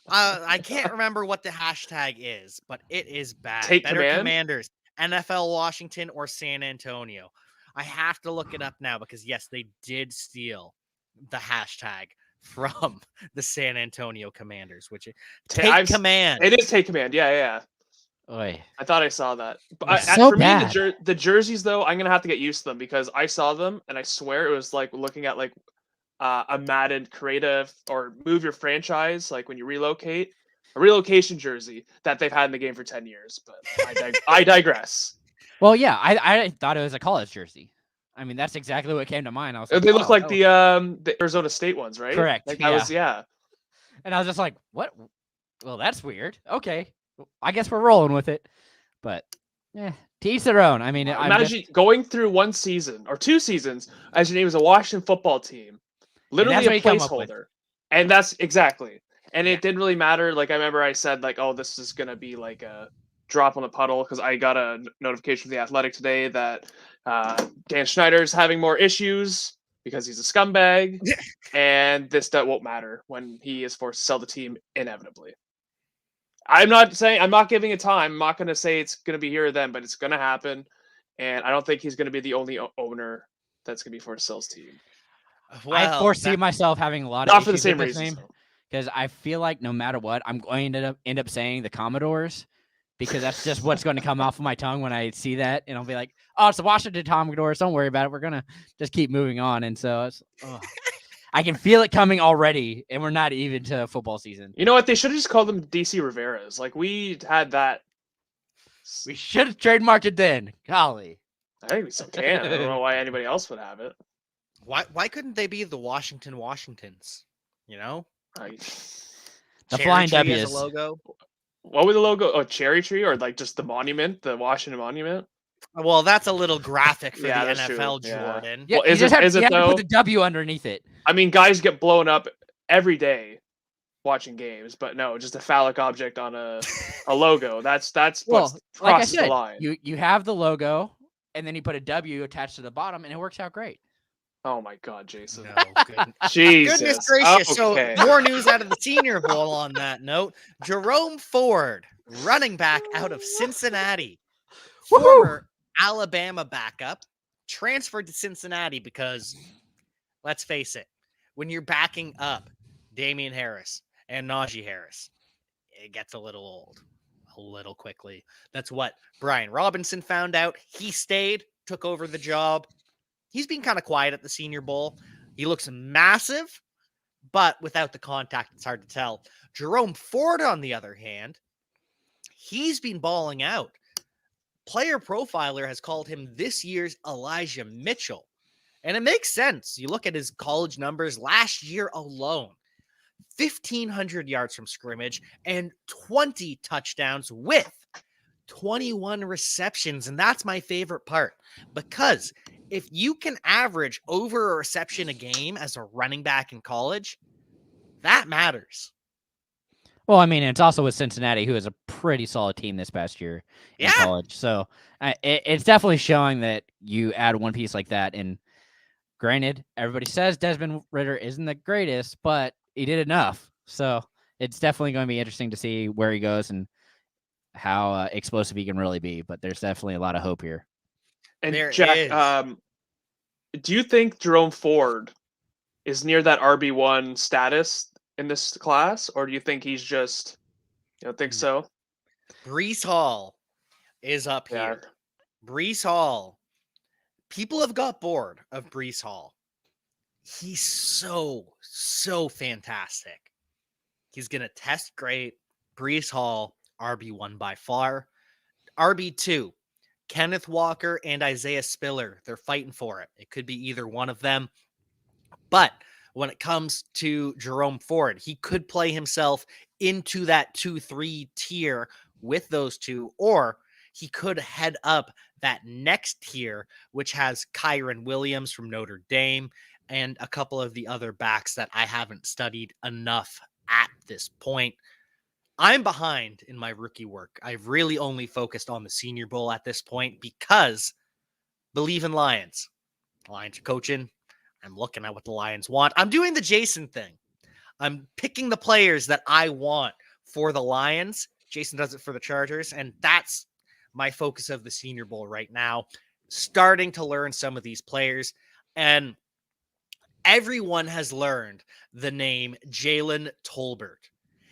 that. I can't remember what the hashtag is, but it is bad. Take Better command? Commanders, NFL Washington or San Antonio. I have to look it up now because yes, they did steal the hashtag from the San Antonio Commanders, which is take command. It is take command. Yeah. Oy. I thought I saw that. But It's so for bad. me, the jerseys though, I'm gonna have to get used to them because I saw them and I swear it was like looking at like a Madden creative or move your franchise, like when you relocate, a relocation jersey that they've had in the game for 10 years. But I digress. Well, yeah, I thought it was a college jersey. I mean, that's exactly what came to mind. I was like, They look oh, like the Arizona State ones, right? Correct, Like that was yeah. and I was just like, what? Well, that's weird. Okay, I guess we're rolling with it. But to each their own. I mean, Imagine going through one season or two seasons as your name is a Washington football team, literally a placeholder, and that's exactly. And it didn't really matter. Like I remember I said like, oh, this is gonna be like a drop on the puddle because I got a notification from the Athletic today that Dan Schneider's having more issues because he's a scumbag, and this won't matter when he is forced to sell the team inevitably. I'm not giving it time. I'm not going to say it's going to be here or then, but it's going to happen. And I don't think he's going to be the only owner that's going to be forced to sell his team. Well, I foresee myself having a lot of Not issues for the same with this reasons. name because I feel like no matter what, I'm going to end up saying the Commodores because that's just what's going to come off of my tongue when I see that, and I'll be like, "Oh, it's the Washington Commodores. Don't worry about it. We're gonna just keep moving on." And so I can feel it coming already, and we're not even to football season. You know what? They should have just called them DC Riveras. Like we had that. We should have trademarked it then. Golly. I think we still can. I don't know why anybody else would have it. Why couldn't they be the Washington Washingtons? You know, Like, The Cherry flying tree as W's. a logo. what would the logo? Oh, cherry tree or like just the monument, the Washington Monument? Well, that's a little graphic for Yeah, the that's true. NFL, Yeah. Jordan. Yeah, Well, you is just it- have, is you it have to though? put the W underneath it. I mean, guys get blown up every day watching games, but no, just a phallic object on a logo. That's Well, what like I crosses the said, line. you have the logo, and then you put a W attached to the bottom, and it works out great. Oh my God, Jason! No, Jesus, goodness gracious. Okay. So more news out of the Senior Bowl on that note. Jerome Ford, running back out of Cincinnati, former Alabama backup, transferred to Cincinnati because, let's face it, when you're backing up Damian Harris and Najee Harris, it gets a little quickly. That's what Brian Robinson found out. He stayed, took over the job. He's been kind of quiet at the Senior Bowl. He looks massive, but without the contact, it's hard to tell. Jerome Ford, on the other hand, he's been balling out. Player Profiler has called him this year's Elijah Mitchell. And it makes sense. You look at his college numbers last year alone, 1,500 yards from scrimmage and 20 touchdowns with 21 receptions. And that's my favorite part because if you can average over a reception a game as a running back in college, that matters. Well, I mean, it's also with Cincinnati, who is a pretty solid team this past year in college. So it's definitely showing that you add one piece like that. And granted, everybody says Desmond Ridder isn't the greatest, but he did enough. So it's definitely going to be interesting to see where he goes and how explosive he can really be. But there's definitely a lot of hope here. And There Jack, is. do you think Jerome Ford is near that RB1 status in this class, or do you think he's just, you don't think No. so? Brees Hall is up Yeah. here. Brees Hall. People have got bored of Brees Hall. He's so fantastic. He's going to test great. Brees Hall, RB1 by far. RB2, Kenneth Walker and Isaiah Spiller. They're fighting for it. It could be either one of them. But when it comes to Jerome Ford, he could play himself into that 2-3 tier with those two, or he could head up that next tier, which has Kyron Williams from Notre Dame and a couple of the other backs that I haven't studied enough at this point. I'm behind in my rookie work. I've really only focused on the Senior Bowl at this point because believe in Lions. Lions are coaching. I'm looking at what the Lions want. I'm doing the Jason thing. I'm picking the players that I want for the Lions. Jason does it for the Chargers, and that's my focus of the Senior Bowl right now. Starting to learn some of these players, and everyone has learned the name Jalen Tolbert.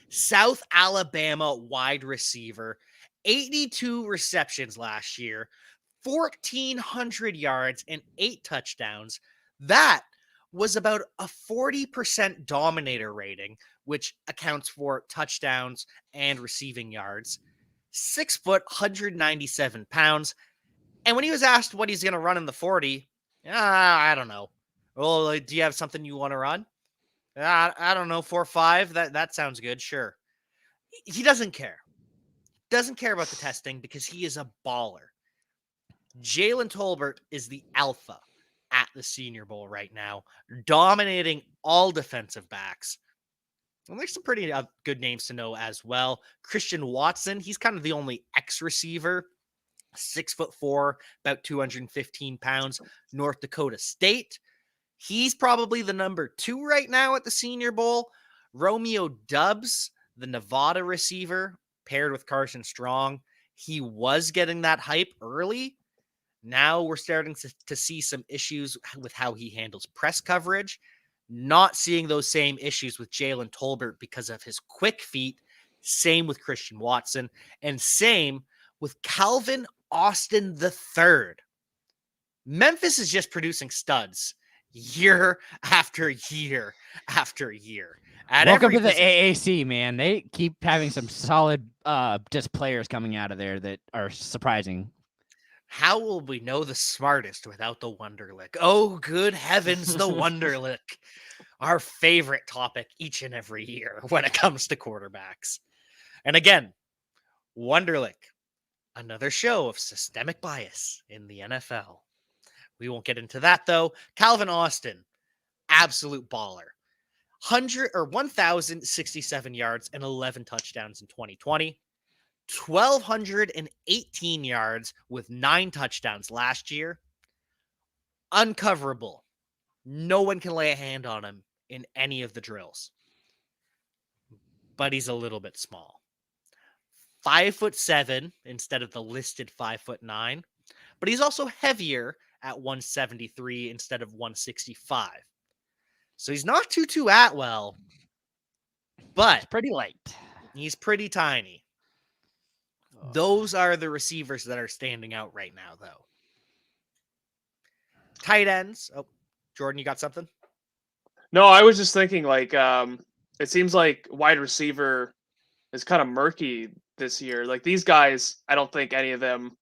South Alabama wide receiver, 82 receptions last year, 1,400 yards and 8 touchdowns. That was about a 40% dominator rating, which accounts for touchdowns and receiving yards. 6 foot, 197 pounds. And when he was asked what he's going to run in the 40, I don't know. Well, do you have something you want to run? I don't know, 4.5. That sounds good. Sure. He doesn't care. Doesn't care about the testing because he is a baller. Jalen Tolbert is the alpha at the Senior Bowl right now, dominating all defensive backs. And there's some pretty good names to know as well. Christian Watson, he's kind of the only X receiver, 6'4", about 215 pounds, North Dakota State. He's probably the number 2 right now at the Senior Bowl. Romeo Dubs, the Nevada receiver, paired with Carson Strong. He was getting that hype early. Now we're starting to see some issues with how he handles press coverage. Not seeing those same issues with Jalen Tolbert because of his quick feet. Same with Christian Watson. And same with Calvin Austin III. Memphis is just producing studs year after year after year. Welcome to the AAC, man. They keep having some solid just players coming out of there that are surprising. How will we know the smartest without the Wonderlick? Oh, good heavens, the Wonderlick. Our favorite topic each and every year when it comes to quarterbacks. And again, Wonderlick, another show of systemic bias in the NFL. We won't get into that though. Calvin Austin, absolute baller. 1,067 yards and 11 touchdowns in 2020. 1,218 yards with 9 touchdowns last year. Uncoverable. No one can lay a hand on him in any of the drills. But he's a little bit small. 5'7" instead of the listed 5'9". But he's also heavier at 173 instead of 165. So he's not Tutu Atwell, but It's pretty light. He's pretty tiny. Those are the receivers that are standing out right now, though. Tight ends. Oh, Jordan, you got something? No, I was just thinking, like, it seems like wide receiver is kind of murky this year. Like, these guys, I don't think any of them,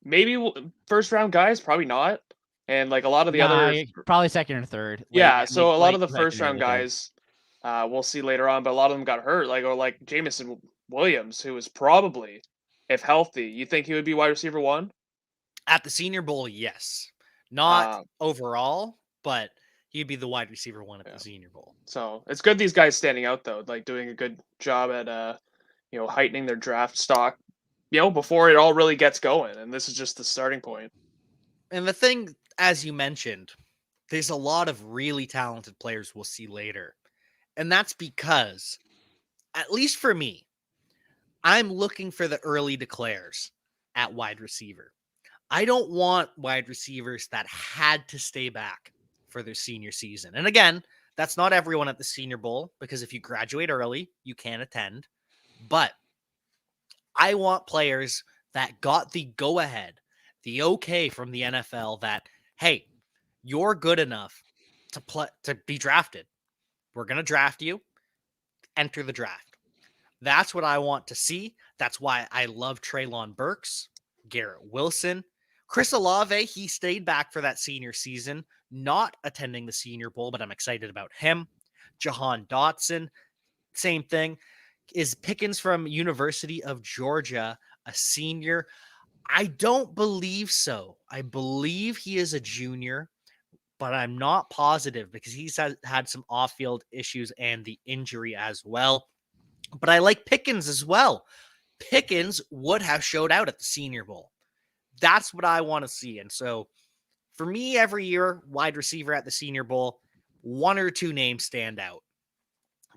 maybe first round guys, probably not. And like a lot of the other, probably second or third. Yeah, so a lot of the first round guys, we'll see later on, but a lot of them got hurt. Like Jamison Williams, who was probably, if healthy, you think he would be wide receiver 1? At the Senior Bowl, yes. Not overall, but he'd be the wide receiver 1 at the Senior Bowl. So it's good these guys standing out though, like doing a good job at heightening their draft stock, before it all really gets going. And this is just the starting point. And the thing, as you mentioned, there's a lot of really talented players we'll see later. And that's because, at least for me, I'm looking for the early declares at wide receiver. I don't want wide receivers that had to stay back for their senior season. And again, that's not everyone at the Senior Bowl, because if you graduate early, you can attend. But I want players that got the go ahead, the okay from the NFL that, hey, you're good enough to be drafted. We're going to draft you. Enter the draft. That's what I want to see. That's why I love Treylon Burks, Garrett Wilson, Chris Olave. He stayed back for that senior season, not attending the Senior Bowl, but I'm excited about him. Jahan Dotson, same thing. Is Pickens from University of Georgia a senior? I don't believe so. I believe he is a junior, but I'm not positive because he's had some off-field issues and the injury as well. But I like Pickens as well. Pickens would have showed out at the Senior Bowl. That's what I want to see. And so for me, every year, wide receiver at the Senior Bowl, one or two names stand out.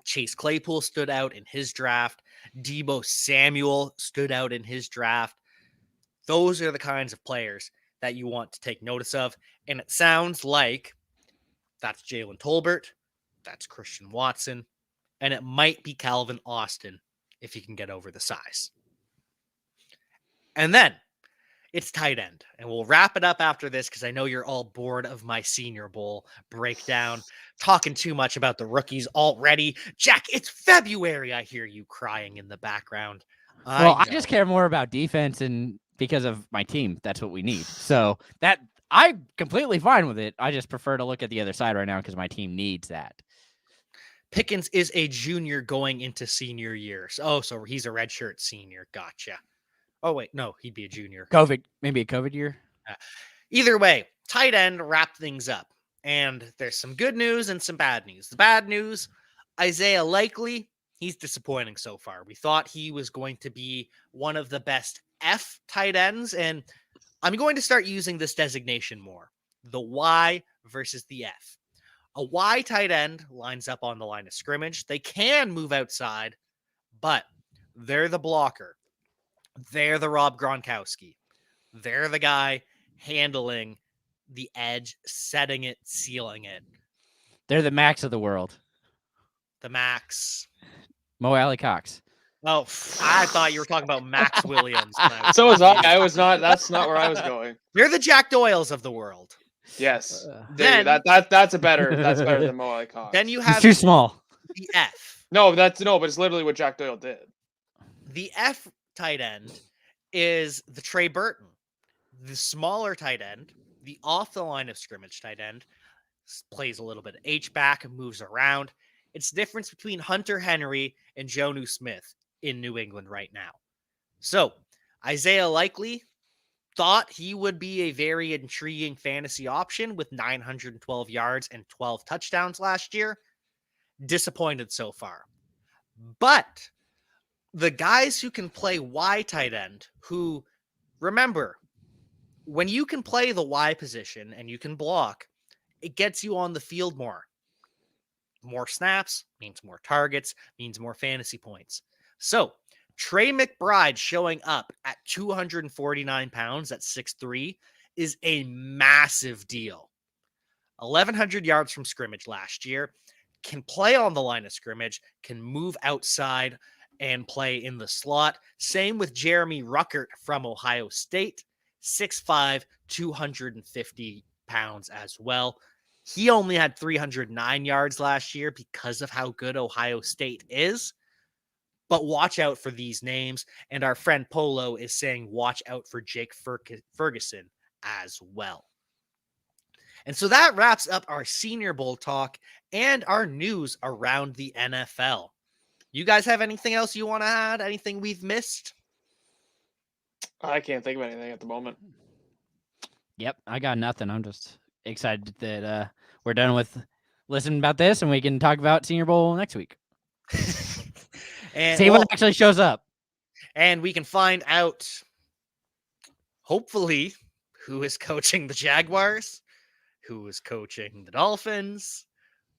Chase Claypool stood out in his draft. Deebo Samuel stood out in his draft. Those are the kinds of players that you want to take notice of. And it sounds like that's Jalen Tolbert, that's Christian Watson, and it might be Calvin Austin if he can get over the size. And then it's tight end. And we'll wrap it up after this because I know you're all bored of my Senior Bowl breakdown, talking too much about the rookies already. Jack, it's February. I hear you crying in the background. I just care more about defense, and because of my team, that's what we need. So that I'm completely fine with it. I just prefer to look at the other side right now because my team needs that. Pickens is a junior going into senior year. Oh, so he's a redshirt senior. Gotcha. Oh, wait. No, he'd be a junior. Maybe a COVID year. Either way, tight end wrap things up. And there's some good news and some bad news. The bad news, Isaiah Likely, he's disappointing so far. We thought he was going to be one of the best F tight ends, and I'm going to start using this designation more. The Y versus the F. A Y tight end lines up on the line of scrimmage. They can move outside, but they're the blocker. They're the Rob Gronkowski. They're the guy handling the edge, setting it, sealing it. They're the Max of the world. The Max. Mo Alley Cox. Oh, I thought you were talking about Max Williams. So was I. I was not. That's not where I was going. They're the Jack Doyles of the world. Yes. Then That's better than Mo Alley Cox. Then you have He's too small. the F. No, but it's literally what Jack Doyle did. The F tight end is the Trey Burton. The smaller tight end, the off the line of scrimmage tight end, plays a little bit of H-back and moves around. It's the difference between Hunter Henry and Jonnu Smith in New England right now. So Isaiah Likely thought he would be a very intriguing fantasy option with 912 yards and 12 touchdowns last year. Disappointed so far. But the guys who can play Y tight end, who, remember, when you can play the Y position and you can block, it gets you on the field more. More snaps means more targets, means more fantasy points. So Trey McBride showing up at 249 pounds at 6'3" is a massive deal. 1,100 yards from scrimmage last year, can play on the line of scrimmage, can move outside and play in the slot. Same with Jeremy Ruckert from Ohio State, 6'5", 250 pounds as well. He only had 309 yards last year because of how good Ohio State is. But watch out for these names. And our friend Polo is saying watch out for Jake Ferguson as well. And so that wraps up our Senior Bowl talk and our news around the NFL. You guys have anything else you want to add? Anything we've missed? I can't think of anything at the moment. Yep, I got nothing. I'm just excited that we're done with listening about this and we can talk about Senior Bowl next week. And see what actually shows up. And we can find out, hopefully, who is coaching the Jaguars, who is coaching the Dolphins,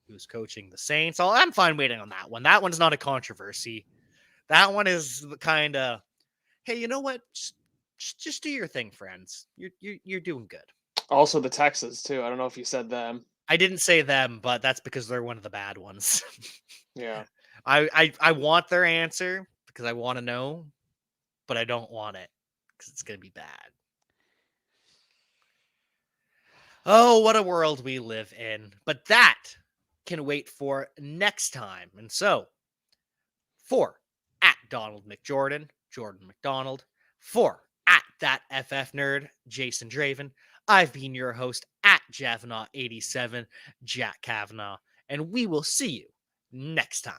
who's coaching the Saints. I'm fine waiting on that one. That one's not a controversy. That one is the kind of, hey, you know what? Just Just do your thing, friends. You're doing good. Also, the Texans too. I don't know if you said them. I didn't say them, but that's because they're one of the bad ones. Yeah. I want their answer because I want to know, but I don't want it because it's gonna be bad. Oh, what a world we live in. But that can wait for next time. And so, for at Donald McJordan, Jordan McDonald, for at that FF nerd, Jason Draven, I've been your host at Javanaugh87, Jack Kavanaugh, and we will see you next time.